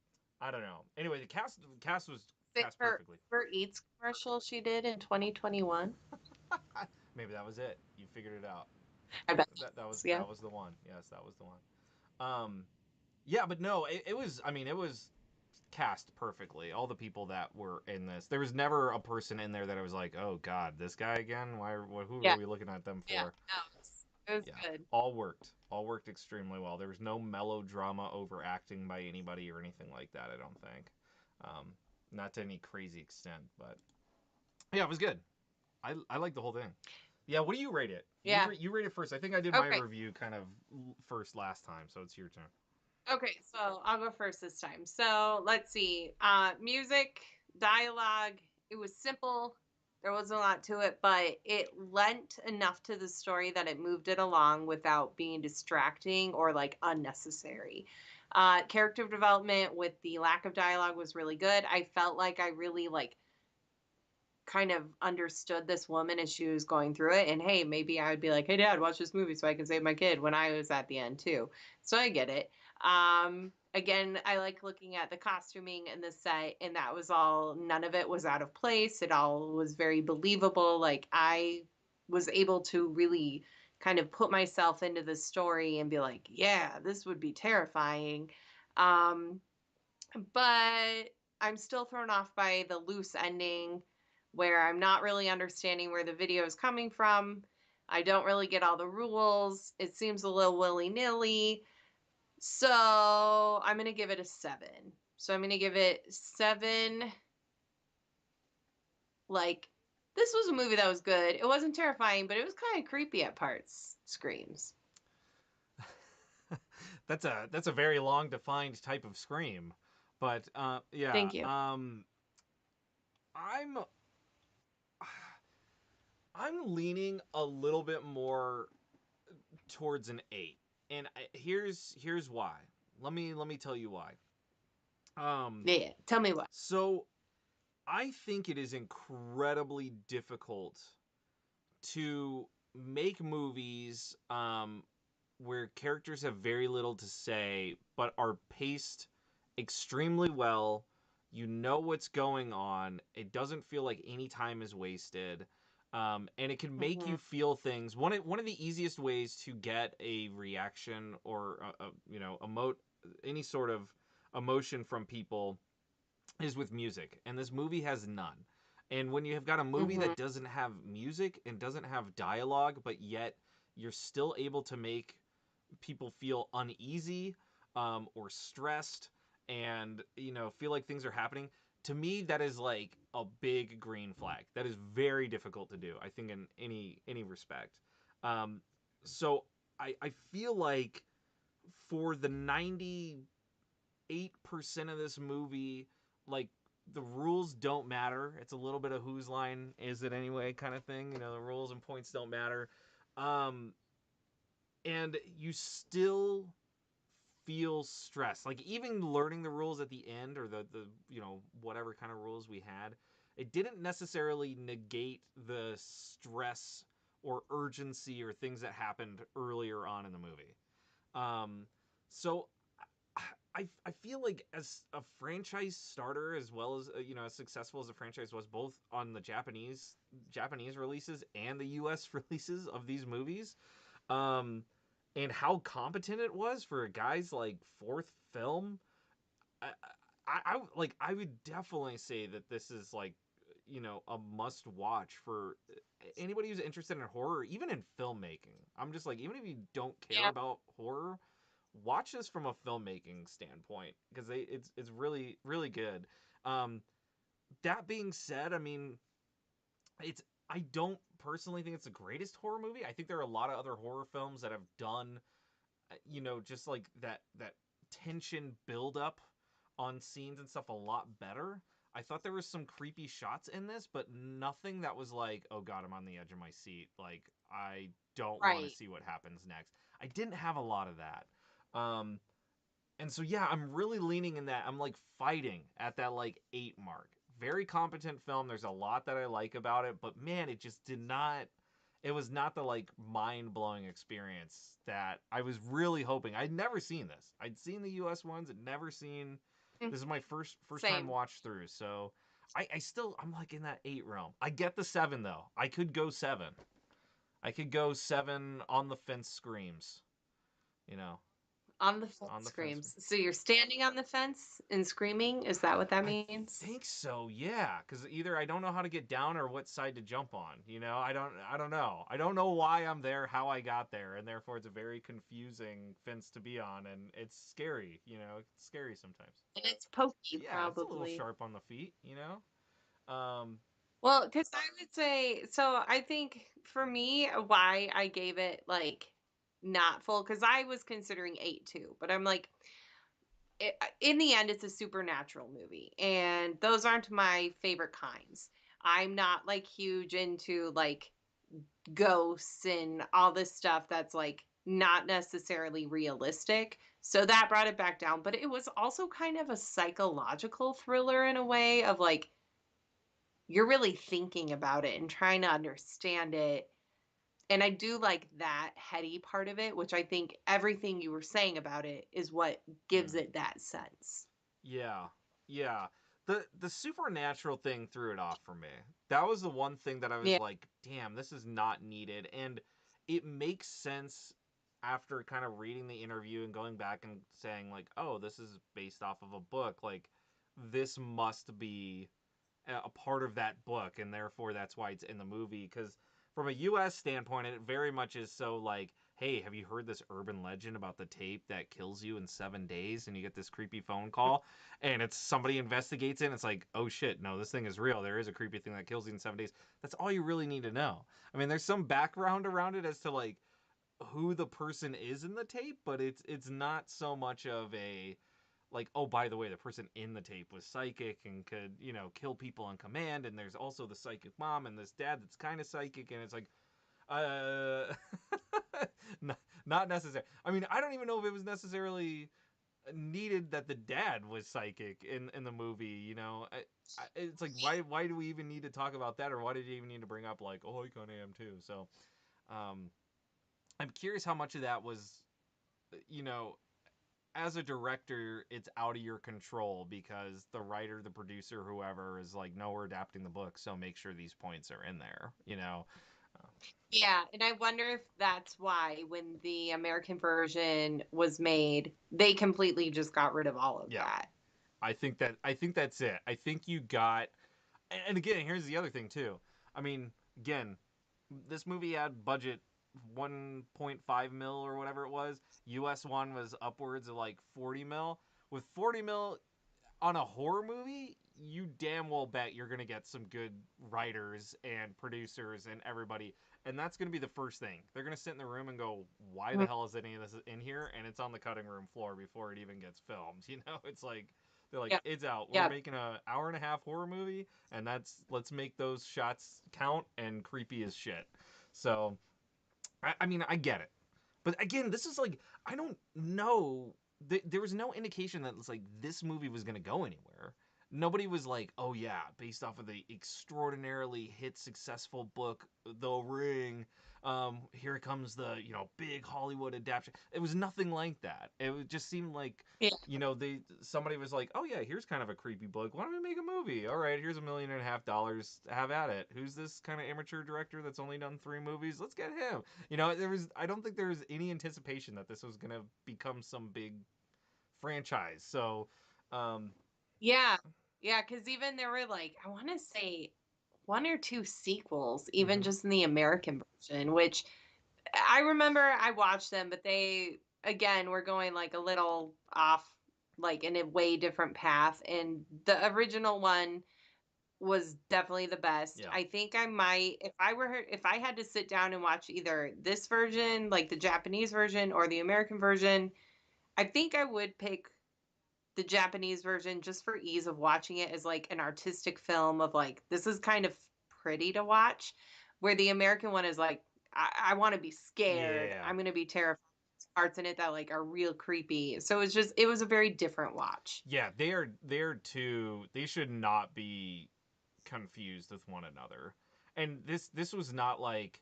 I don't know. Anyway, the cast was Is it cast her perfectly. Uber Eats commercial she did in 2021? Maybe that was it. You figured it out. I bet. That was Yeah. that was the one. Yes, that was the one. Yeah, but no, it was. I mean, it was cast perfectly. All the people that were in this, there was never a person in there that I was like, oh God, this guy again. Who are Yeah. we looking at them Yeah. for? No, it was Yeah, good. all worked extremely well. There was no melodrama overacting by anybody or anything like that. I don't think, um, not to any crazy extent, but yeah, it was good. I like the whole thing. Yeah, what do you rate it? You Yeah. you rate it first. I think I did my Okay. review kind of first last time, so it's your turn. Okay, so I'll go first this time. So let's see. Music, dialogue, it was simple. There wasn't a lot to it, but it lent enough to the story that it moved it along without being distracting or like unnecessary. Character development with the lack of dialogue was really good. I felt like I really like kind of understood this woman as she was going through it. And hey, maybe I would be like, hey, dad, watch this movie so I can save my kid when I was at the end too. So I get it. Again, I like looking at the costuming and the set, and that was all, none of it was out of place. It all was very believable. Like, I was able to really kind of put myself into the story and be like, yeah, this would be terrifying. Um, but I'm still thrown off by the loose ending where I'm not really understanding where the video is coming from. I don't really get all the rules. It seems a little willy nilly. So I'm going to give it a 7. So I'm going to give it 7. Like, this was a movie that was good. It wasn't terrifying, but it was kind of creepy at parts. Screams. That's a very long defined type of scream, but yeah, Thank you. I'm I'm leaning a little bit more towards an 8, and here's why. Let me tell you why. Um, Yeah, tell me what. so I think it is incredibly difficult to make movies where characters have very little to say but are paced extremely well. You know what's going on. It doesn't feel like any time is wasted. And it can make Mm-hmm. you feel things. One of the easiest ways to get a reaction or emote any sort of emotion from people is with music, and this movie has none. And when you have got a movie Mm-hmm. that doesn't have music and doesn't have dialogue, but yet you're still able to make people feel uneasy or stressed and feel like things are happening, to me that is like a big green flag. That is very difficult to do, I think, in any respect. um, so I feel like for the 98% of this movie, like, the rules don't matter. It's a little bit of whose line is it anyway kind of thing. The rules and points don't matter. Um, and you still feel stressed. Like, even learning the rules at the end, or the whatever kind of rules we had, it didn't necessarily negate the stress or urgency or things that happened earlier on in the movie. Um, so I feel like, as a franchise starter, as well as as successful as the franchise was, both on the Japanese releases and the U.S. releases of these movies, um, and how competent it was for a guy's like fourth film, I, I would definitely say that this is like a must watch for anybody who's interested in horror, even in filmmaking. I'm just like, even if you don't care Yeah. about horror, watch this from a filmmaking standpoint, because it's really really good. Um, that being said, I mean, it's I don't personally think it's the greatest horror movie. I think there are a lot of other horror films that have done just like that tension build up on scenes and stuff a lot better. I thought there was some creepy shots in this, but nothing that was like, oh god, I'm on the edge of my seat. Like, I don't want to Right. see what happens next. I didn't have a lot of that. Um, and so yeah, I'm really leaning in that. I'm like fighting at that like 8 mark. Very competent film. There's a lot that I like about it, but man, it just did not, it was not the like mind-blowing experience that I was really hoping. I'd never seen this. I'd seen the US ones, I'd never seen, Mm, this is my first time same. watch through. So I'm like in that 8 realm. I get the 7 though. I could go 7. I could go 7 on the fence screams, you know, On the fence on the fence. screams. So you're standing on the fence and screaming? Is that what that I means? think so, yeah. Because either I don't know how to get down or what side to jump on. I don't know. I don't know why I'm there, how I got there, and therefore it's a very confusing fence to be on, and it's scary. It's scary sometimes. And it's pokey, Yeah, it's a little probably. sharp on the feet. Well, because I would say, so I think for me, why I gave it like not full, because I was considering 8 too, but I'm like, in the end, it's a supernatural movie, and those aren't my favorite kinds. I'm not like huge into like ghosts and all this stuff that's like not necessarily realistic. So that brought it back down, but it was also kind of a psychological thriller in a way of like you're really thinking about it and trying to understand it. And I do like that heady part of it, which I think everything you were saying about it is what gives mm, it that sense. yeah, yeah. the supernatural thing threw it off for me. That was the one thing that I was Yeah. like, damn, this is not needed. And it makes sense after kind of reading the interview and going back and saying like, oh, this is based off of a book. Like this must be a part of that book, and therefore that's why it's in the movie. Because from a U.S. standpoint, it very much is so like, hey, have you heard this urban legend about the tape that kills you in 7 days? And you get this creepy phone call, and it's somebody investigates it, and it's like, oh shit, no, this thing is real. There is a creepy thing that kills you in 7 days. That's all you really need to know. I mean, there's some background around it as to like who the person is in the tape, but it's not so much of a like, oh, by the way, the person in the tape was psychic and could, kill people on command, and there's also the psychic mom and this dad that's kind of psychic, and it's like, uh, not necessary. I mean, I don't even know if it was necessarily needed that the dad was psychic in the movie. It's like, why do we even need to talk about that, or why did you even need to bring up like, oh, I kind of am too? So, um, I'm curious how much of that was, you know, as a director, it's out of your control because the writer, the producer, whoever is like, no, we're adapting the book, so make sure these points are in there. Uh, Yeah, and I wonder if that's why when the American version was made, they completely just got rid of all of yeah, that. I think that's it. I think you got, and again, here's the other thing too. I mean, again, this movie had budget 1.5 mil or whatever it was. US one was upwards of like 40 mil. With 40 mil, on a horror movie, you damn well bet you're going to get some good writers and producers and everybody. And that's going to be the first thing. They're going to sit in the room and go, why the Mhm. hell is any of this in here? And it's on the cutting room floor before it even gets filmed. It's like, they're like, Yeah. it's out. We're Yeah. making an hour and a half horror movie, and let's make those shots count and creepy as shit. So, I mean, I get it. But again, this is like, I don't know. There was no indication that it's like this movie was gonna go anywhere. Nobody was like, oh yeah, based off of the extraordinarily hit successful book The Ring. Here comes the big Hollywood adaptation. It was nothing like that. Just seemed like Yeah. somebody was like, oh yeah, here's kind of a creepy book. Why don't we make a movie? All right, here's $1.5 million. Have at it. Who's this kind of amateur director that's only done 3 movies? Let's get him. I don't think there was any anticipation that this was gonna become some big franchise. So, um, Yeah. Yeah, because even there were like, I want to say one or two sequels, even mhm. just in the American version, which I remember I watched them, but they, again, were going like a little off, like in a way different path. And the original one was definitely the best. Yeah, I think I might, if I had to sit down and watch either this version, like the Japanese version, or the American version, I think I would pick the Japanese version just for ease of watching it as like an artistic film of like, this is kind of pretty to watch, where the American one is like, I want to be scared. yeah, I'm going to be terrified. There's parts in it that like are real creepy. So it was a very different watch. yeah. They are two. They should not be confused with one another. And this was not like,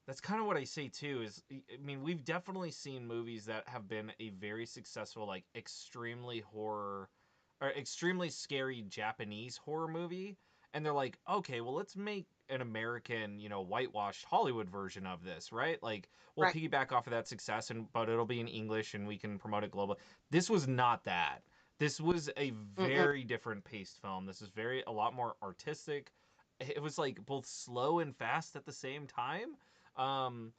that's kind of what I say too. Is I mean, we've definitely seen movies that have been a very successful, like extremely horror or extremely scary Japanese horror movie, and they're like, okay, well, let's make an American, whitewashed Hollywood version of this, right? Like, we'll Right. piggyback off of that success, but it'll be in English and we can promote it globally. This was not that. This was a Mm-mm. very different paced film. This is a lot more artistic. It was like both slow and fast at the same time. um,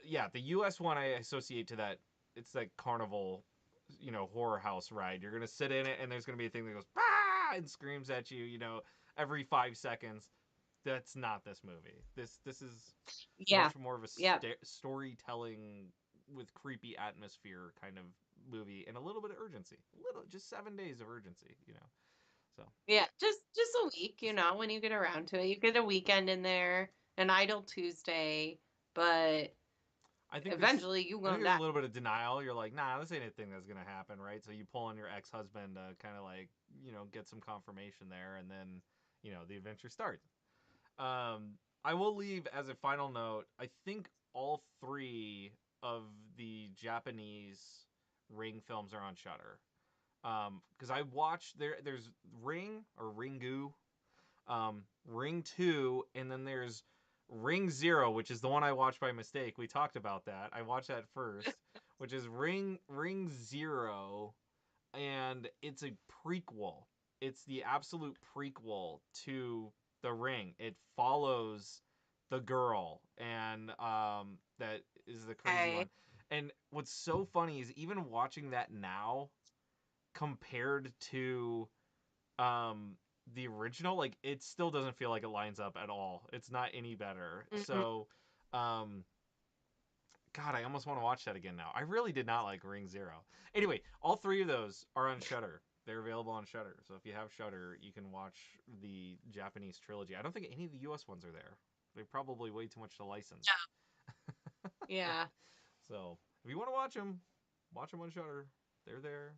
yeah, the U.S. one I associate to that. It's like carnival, horror house ride. You're gonna sit in it, and there's gonna be a thing that goes ah and screams at you, every 5 seconds. That's not this movie. This is Yeah. much more of a Yeah. storytelling with creepy atmosphere kind of movie, and a little bit of urgency. Just 7 days of urgency. So Yeah. Just a week, just when you get around to it. You get a weekend in there, an idle Tuesday, but I think there's eventually you I think gonna there's a die. little bit of denial. You're like, nah, this ain't a thing that's gonna happen, right? So you pull on your ex-husband to kind of like, get some confirmation there, and then, the adventure starts. I will leave as a final note. I think all three of the Japanese Ring films are on Shudder. Because I watched there's Ring or Ringu, Ring 2, and then there's Ring 0, which is the one I watched by mistake. We talked about that. I watched that first, which is Ring 0, and it's a prequel. It's the absolute prequel to The Ring. It follows the girl, and that is the crazy Okay. one. And what's so funny is even watching that now compared to um the original, like it still doesn't feel like it lines up at all. It's not any better. Mhm. So um God, I almost want to watch that again now. I really did not like Ring Zero. Anyway, all three of those are on Shudder. They're available on Shudder. So if you have Shudder, you can watch the Japanese trilogy. I don't think any of the US ones are there. They're probably way too much to license. Yeah. So if you want to watch them on Shudder. They're there.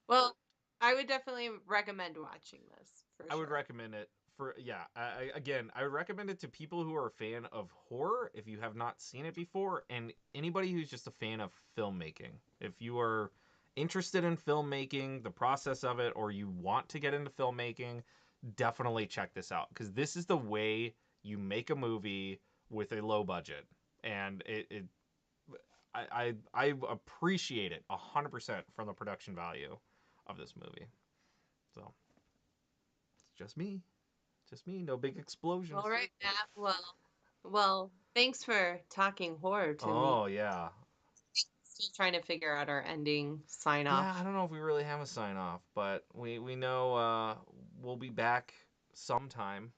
Well, I would definitely recommend watching this for I would sure. recommend it for yeah. Again, I would recommend it to people who are a fan of horror if you have not seen it before, and anybody who's just a fan of filmmaking. If you are interested in filmmaking, the process of it, or you want to get into filmmaking, definitely check this out because this is the way you make a movie with a low budget, and I appreciate it 100% from the production value of this movie. So it's just me. No big All explosions. right, Matt. Well, thanks for talking horror to me. Oh yeah, Still trying to figure out our ending sign yeah. I off. don't know if we really have a sign off, but we know we'll be back sometime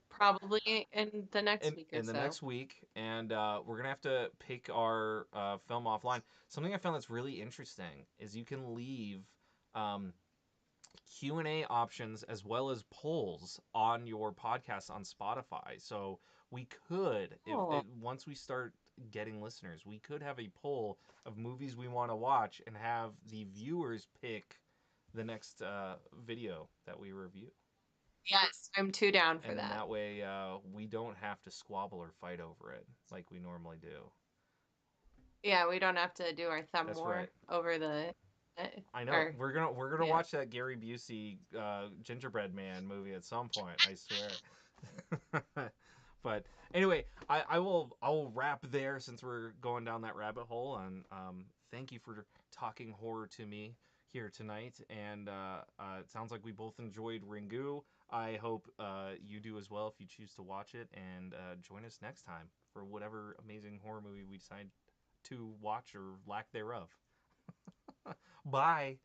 Probably in the next week or in the so. next week, and we're gonna have to pick our film offline. Something I found that's really interesting is you can leave um, Q&A options as well as polls on your podcast on Spotify. So we could, if Oh, it, once we start getting listeners, we could have a poll of movies we want to watch and have the viewers pick the next video that we review. yes, I'm too down for And then that. that way we don't have to squabble or fight over it like we normally do. Yeah, we don't have to do our thumb That's war right. over the, uh, I know or we're gonna yeah. watch that Gary Busey Gingerbread Man movie at some point. I swear. But anyway, I will wrap there since we're going down that rabbit hole. And thank you for talking horror to me here tonight. And it sounds like we both enjoyed Ringu. I hope you do as well if you choose to watch it. And join us next time for whatever amazing horror movie we decide to watch or lack thereof. Bye.